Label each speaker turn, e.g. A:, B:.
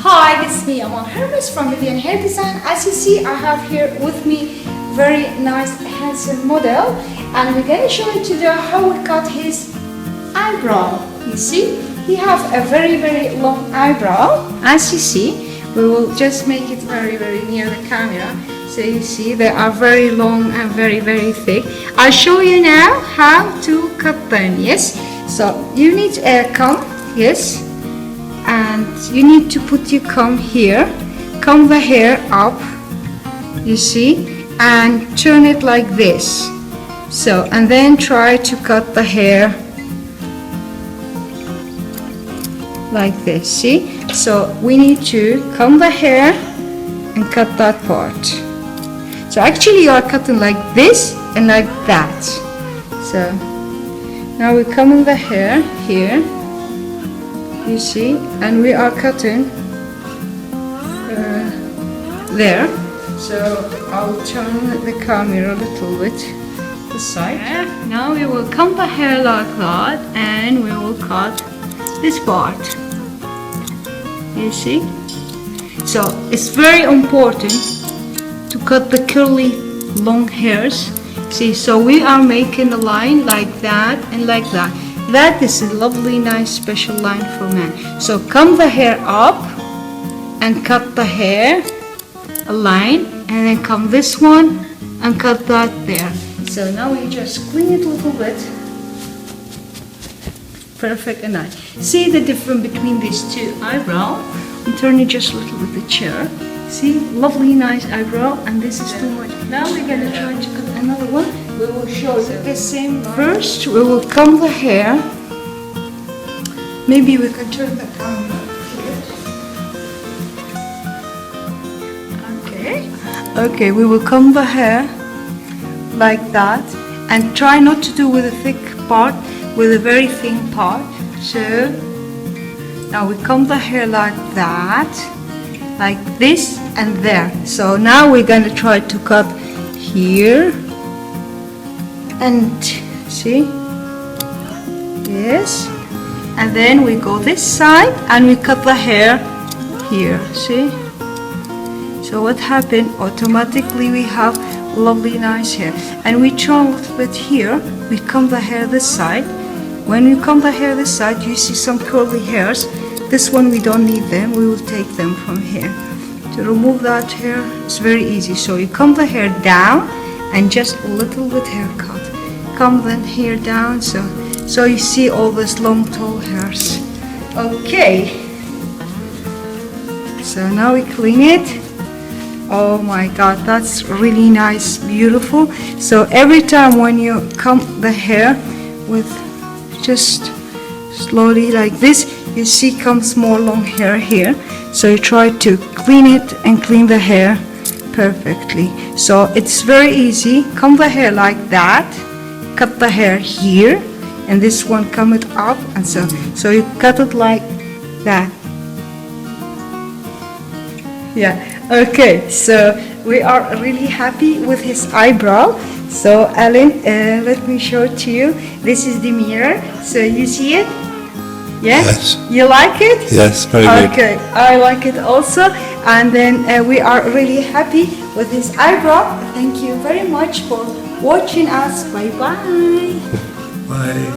A: Hi, this is me, Amal, Hermuz from Vivyan Hair Design. As you see, I have here with me very nice, handsome model, and we're going to show you today how we cut his eyebrow. You see, he have a very long eyebrow. As you see, we will just make it very near the camera. So you see, they are very long and very thick. I'll show you now how to cut them. Yes. So you need a comb. Yes. And you need to put your comb here, comb the hair up, you see, and turn it like this. So, and then try to cut the hair like this, see? So we need to comb the hair and cut that part. So actually you are cutting like this and like that. So now we're combing the hair here. You see, and we are cutting there. So I'll turn the camera a little bit to the side. Now we will comb the hair like that, and we will cut this part. You see? So it's very important to cut the curly long hairs. See, so we are making a line like that and like that. That is a lovely, nice, special line for men. So comb the hair up and cut the hair, a line, and then comb this one and cut that there. So now we just clean it a little bit. Perfect and nice. See the difference between these two eyebrows? I'm turning just a little bit the chair. See, lovely, nice eyebrow, and this is too much. Now we're gonna try to cut another one. We will show you the same. First, we will comb the hair. Maybe we can turn the camera here. Okay, we will comb the hair like that, and try not to do with a thick part, with a very thin part. So now we comb the hair like that, like this and there. So now we're going to try to cut here. And see, yes, and then we go this side and we cut the hair here, see? So what happened, automatically we have lovely nice hair. And we trim a little bit here, we comb the hair this side. When we comb the hair this side, you see some curly hairs. This one we don't need them, we will take them from here. To remove that hair, it's very easy. So you comb the hair down and just a little bit haircut. Comb the hair down, so you see all these long tall hairs. Okay, so now we clean it. Oh my god, that's really nice, beautiful. So every time when you comb the hair with just slowly like this, you see comes more long hair here. So you try to clean it and clean the hair perfectly. So it's very easy. Comb the hair like that, cut the hair here, and this one comb it up, and so you cut it like that. Yeah, okay, so we are really happy with his eyebrow. So Alan, let me show it to you. This is the mirror, so you see it? Yes. You like it?
B: Yes, very good.
A: Okay, I like it also. And then we are really happy with his eyebrow. Thank you very much for watching us. Bye bye.
B: Bye.